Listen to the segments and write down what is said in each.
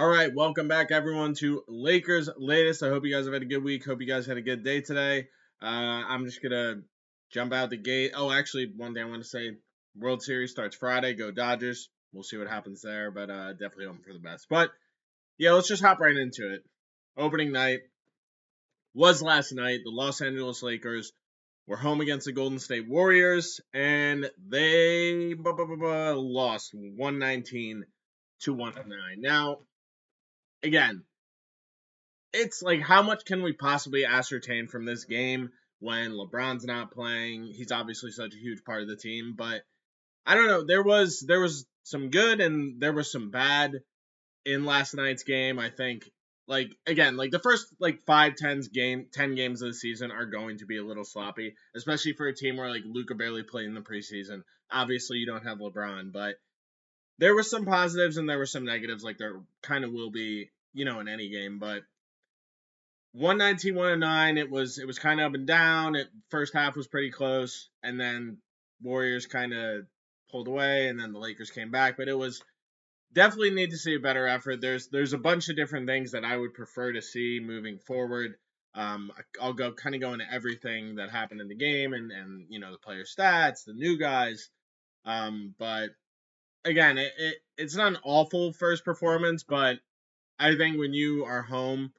All right, welcome back everyone to Lakers Latest. I hope you guys have had a good week. Hope you guys had a good day today. I'm just gonna jump out the gate. Oh, actually, one thing I want to say: World Series starts Friday. Go Dodgers. We'll see what happens there, but definitely hoping for the best. But yeah, let's just hop right into it. Opening night was last night. The Los Angeles Lakers were home against the Golden State Warriors, and they lost 119 to 109. Now, again, it's like how much can we possibly ascertain from this game when LeBron's not playing? He's obviously such a huge part of the team, but I don't know. There was some good and there was some bad in last night's game. I think like again, like the first like 10 games of the season are going to be a little sloppy, especially for a team where like Luka barely played in the preseason. Obviously, you don't have LeBron, but there were some positives and there were some negatives, like there kind of will be, in any game. But 119, 109. It was kind of up and down. First half was pretty close, and then Warriors kind of pulled away, and then the Lakers came back. But it was definitely need to see a better effort. There's a bunch of different things that I would prefer to see moving forward. I'll go into everything that happened in the game and the player stats, the new guys. But again, it's not an awful first performance, but I think when you are home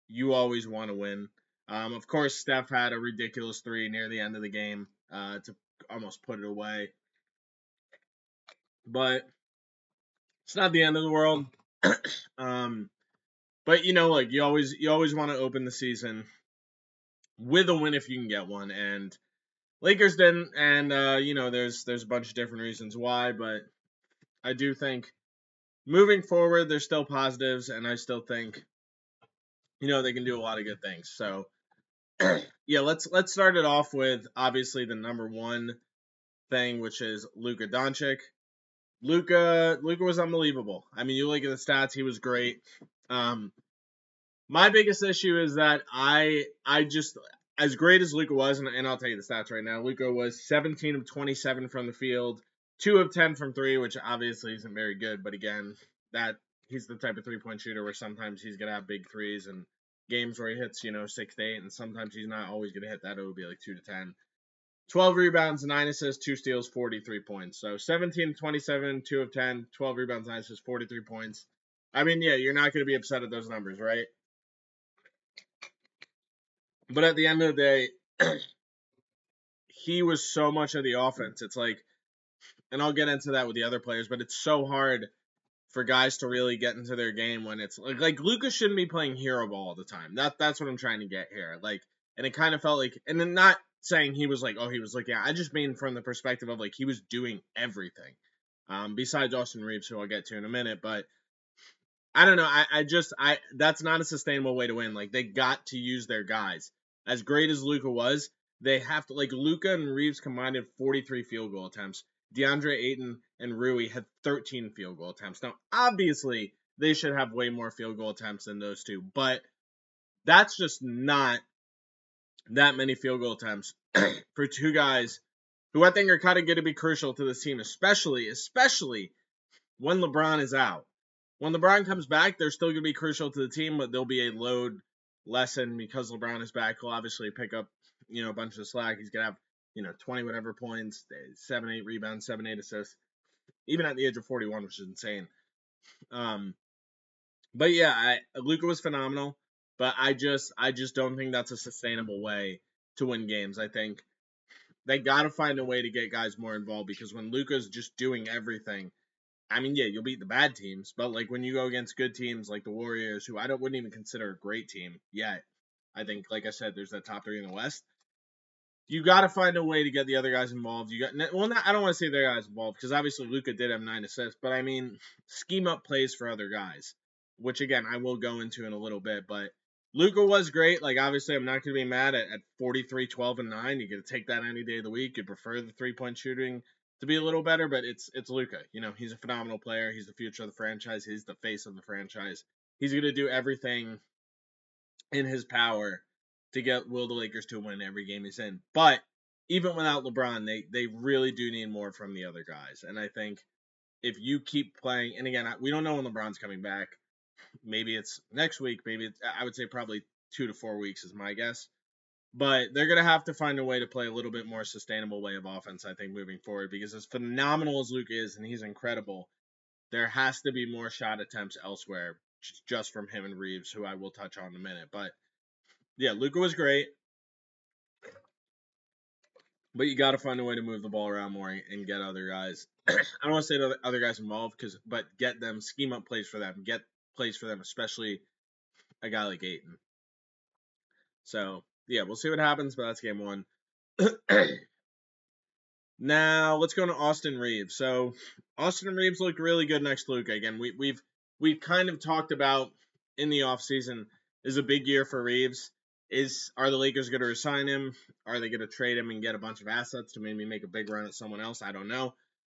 you always want to win. Of course, Steph had a ridiculous three near the end of the game to almost put it away, but it's not the end of the world. um, but like you always want to open the season with a win if you can get one, and Lakers didn't, and there's a bunch of different reasons why, but I do think moving forward there's still positives, and I still think they can do a lot of good things. So yeah, let's start it off with obviously the number one thing, which is Luka Doncic. Luka was unbelievable. I mean, you look at the stats, he was great. Um, my biggest issue is that I just as great as Luka was, and I'll tell you the stats right now. Luka was 17 of 27 from the field, 2 of 10 from three, which obviously isn't very good. But again, that he's the type of 3-point shooter where sometimes he's gonna have big threes and games where he hits 6 to 8, and sometimes he's not always gonna hit that. It would be like 2 to 10. 12 rebounds, 9 assists, 2 steals, 43 points. So 17 27, 2 of 10, 12 rebounds, 9 assists, 43 points. I mean, yeah, you're not going to be upset at those numbers, right? But at the end of the day, he was so much of the offense. It's like, and I'll get into that with the other players, but it's so hard for guys to really get into their game when it's like Lucas shouldn't be playing hero ball all the time. That's what I'm trying to get here. Like, and it kind of felt like, and then not saying he was like, oh, he was looking at. I just mean from the perspective of like he was doing everything. Besides Austin Reeves, who I'll get to in a minute, but I don't know. I that's not a sustainable way to win. Like they got to use their guys. As great as Luca was, they have to like Luca and Reeves combined had 43 field goal attempts. DeAndre Ayton and Rui had 13 field goal attempts. Now, obviously, they should have way more field goal attempts than those two, but that's just not that many field goal attempts for two guys who I think are kind of going to be crucial to this team, especially when LeBron is out. When LeBron comes back, they're still going to be crucial to the team, but there'll be a load lesson because LeBron is back. He'll obviously pick up, a bunch of the slack. He's going to have, 20 whatever points, 7, 8 rebounds, 7, 8 assists, even at the age of 41, which is insane. Um, but yeah, Luka was phenomenal, but I just don't think that's a sustainable way to win games. I think they got to find a way to get guys more involved because when Luka's just doing everything, I mean, yeah, you'll beat the bad teams, but like when you go against good teams like the Warriors, who wouldn't even consider a great team yet, I think, like I said, there's that top three in the West. You got to find a way to get the other guys involved. I don't want to say the other guys involved because obviously Luka did have 9 assists, but I mean, scheme up plays for other guys, which again I will go into in a little bit. But Luka was great. Like obviously, I'm not going to be mad at 43, 12, and 9. You get to take that any day of the week. You prefer the 3-point shooting to be a little better, but it's Luka. He's a phenomenal player. He's the future of the franchise. He's the face of the franchise. He's going to do everything in his power to get the Lakers to win every game he's in. But even without LeBron, they really do need more from the other guys. And I think if you keep playing, and again, we don't know when LeBron's coming back. Maybe it's next week. Maybe I would say probably 2 to 4 weeks is my guess. But they're going to have to find a way to play a little bit more sustainable way of offense, I think, moving forward. Because as phenomenal as Luke is, and he's incredible, there has to be more shot attempts elsewhere, just from him and Reeves, who I will touch on in a minute. But yeah, Luka was great, but you got to find a way to move the ball around more and get other guys. I don't want to say other guys involved, but get them, scheme up plays for them, get plays for them, especially a guy like Ayton. So yeah, we'll see what happens, but that's game one. Now let's go to Austin Reeves. So Austin Reeves looked really good next to Luka. Again, we've kind of talked about in the offseason is a big year for Reeves. Are the Lakers going to resign him? Are they going to trade him and get a bunch of assets to maybe make a big run at someone else? I don't know.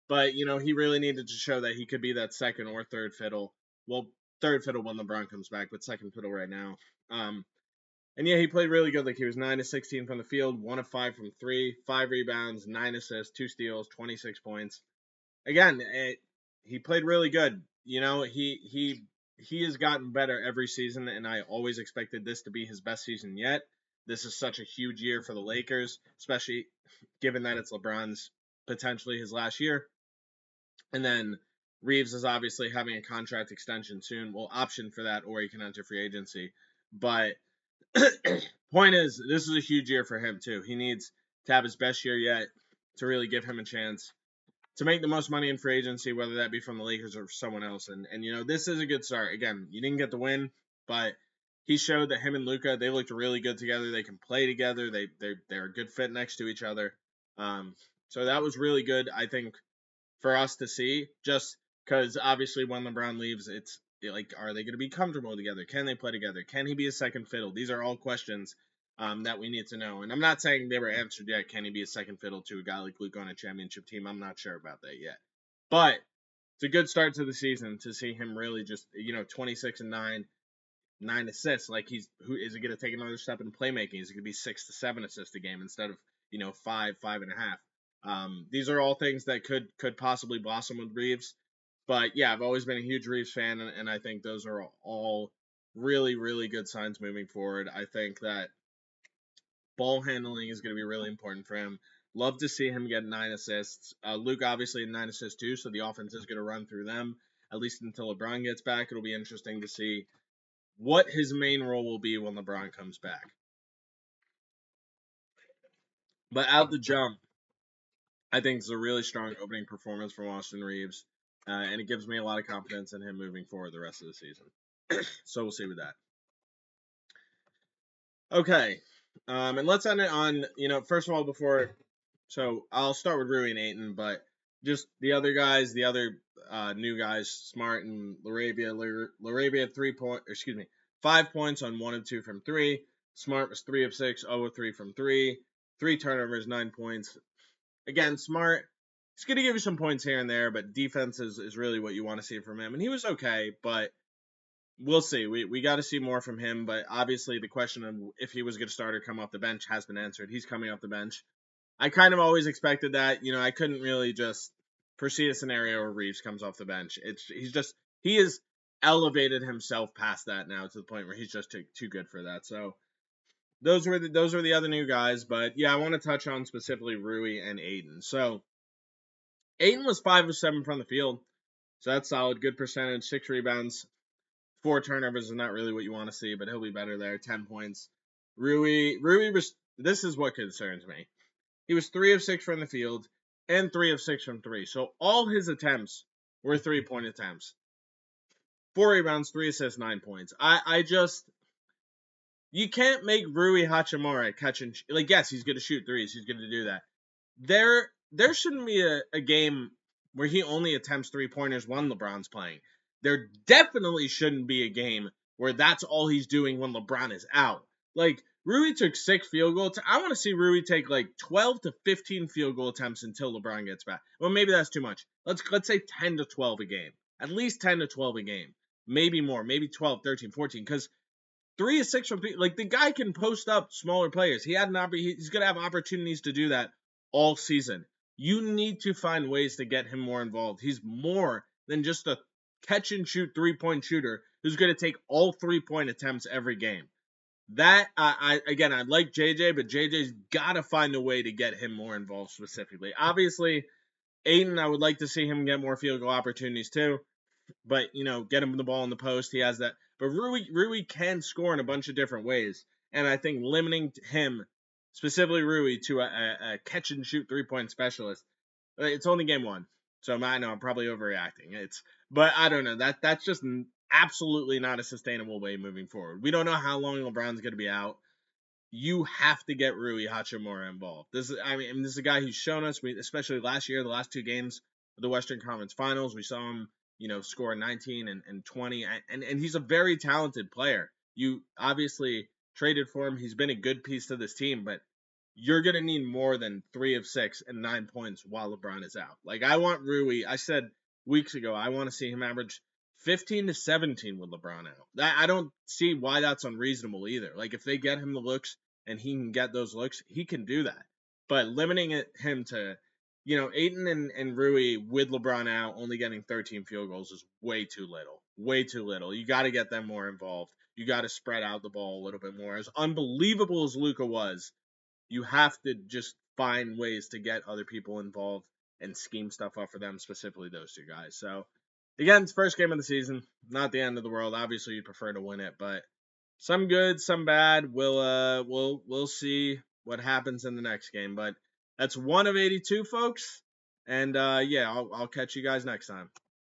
But he really needed to show that he could be that second or third fiddle. Well, third fiddle when LeBron comes back, but second fiddle right now. And yeah, he played really good. Like, he was 9 of 16 from the field, 1 of 5 from 3, 5 rebounds, 9 assists, 2 steals, 26 points. Again, he played really good. He has gotten better every season, and I always expected this to be his best season yet. This is such a huge year for the Lakers, especially given that it's LeBron's potentially his last year. And then Reeves is obviously having a contract extension soon. Well, option for that, or he can enter free agency. But point is, this is a huge year for him too. He needs to have his best year yet to really give him a chance to make the most money in free agency, whether that be from the Lakers or someone else. And this is a good start. Again, you didn't get the win, but he showed that him and Luka, they looked really good together. They can play together. They're a good fit next to each other. So that was really good, I think, for us to see. Just because obviously when LeBron leaves, it's like, are they going to be comfortable together? Can they play together? Can he be a second fiddle? These are all questions that we need to know. And I'm not saying they were answered yet. Can he be a second fiddle to a guy like Luke on a championship team? I'm not sure about that yet. But it's a good start to the season to see him really just, 26 and 9 assists. Like, who is he going to take another step in playmaking? Is it going to be 6 to 7 assists a game instead of 5.5? These are all things that could possibly blossom with Reeves. But yeah, I've always been a huge Reeves fan, and I think those are all really, really good signs moving forward. I think that ball handling is going to be really important for him. Love to see him get 9 assists. Luke obviously 9 assists too, so the offense is going to run through them, at least until LeBron gets back. It'll be interesting to see what his main role will be when LeBron comes back. But out the jump, I think it's a really strong opening performance from Austin Reeves, and it gives me a lot of confidence in him moving forward the rest of the season. So we'll see with that. Okay, and let's end it on, first of all, so I'll start with Rui and Ayton, but just the other guys, the other new guys, Smart and Laravia. Laravia 5 points on 1 of 2 from 3. Smart was 3 of 6, 0 of 3 from 3. 3 turnovers, 9 points. Again, Smart, he's going to give you some points here and there, but defense is really what you want to see from him. And he was okay, but we'll see. We got to see more from him, but obviously the question of if he was going to start or come off the bench has been answered. He's coming off the bench. I kind of always expected that. I couldn't really just foresee a scenario where Reeves comes off the bench. He has elevated himself past that now to the point where he's just too good for that. So those were the other new guys, but yeah, I want to touch on specifically Rui and Ayton. So Ayton was 5 of 7 from the field, so that's solid, good percentage, 6 rebounds, 4 turnovers is not really what you want to see, but he'll be better there. 10 points. Rui was. This is what concerns me. He was 3 of 6 from the field and 3 of 6 from 3. So all his attempts were 3-point attempts. 4 rebounds, 3 assists, 9 points. You can't make Rui Hachimura catch and yes, he's going to shoot threes. He's going to do that. There shouldn't be a game where he only attempts 3-pointers when LeBron's playing. There definitely shouldn't be a game where that's all he's doing when LeBron is out. Like, Rui took 6 field goals. I want to see Rui take 12 to 15 field goal attempts until LeBron gets back. Well, maybe that's too much. Let's say 10 to 12 a game. At least 10 to 12 a game. Maybe more. Maybe 12, 13, 14. Because 3 of 6 from 3. The guy can post up smaller players. He's going to have opportunities to do that all season. You need to find ways to get him more involved. He's more than just a catch and shoot 3-point shooter who's going to take all 3-point attempts every game. That I like JJ, but JJ's got to find a way to get him more involved specifically. Obviously, Ayton, I would like to see him get more field goal opportunities too, but get him the ball in the post. He has that. But Rui can score in a bunch of different ways, and I think limiting him, specifically Rui, to a catch and shoot 3-point specialist. It's only game one, so I know I'm probably overreacting. But I don't know. That's just absolutely not a sustainable way moving forward. We don't know how long LeBron's going to be out. You have to get Rui Hachimura involved. This is a guy who's shown us, especially last year, the last 2 games of the Western Conference Finals, we saw him, score 19 and 20, and he's a very talented player. You obviously traded for him. He's been a good piece to this team, but you're going to need more than 3 of 6 and 9 points while LeBron is out. Like, I want Rui, I said weeks ago, I want to see him average 15 to 17 with LeBron out. I don't see why that's unreasonable either. Like, if they get him the looks and he can get those looks, he can do that. But limiting him to, Ayton and Rui with LeBron out, only getting 13 field goals is way too little. Way too little. You got to get them more involved. You got to spread out the ball a little bit more. As unbelievable as Luka was, you have to just find ways to get other people involved and scheme stuff up for them, specifically those 2 guys. So, again, it's first game of the season. Not the end of the world. Obviously, you'd prefer to win it, but some good, some bad. We'll see what happens in the next game. But that's 1 of 82, folks. And yeah, I'll catch you guys next time.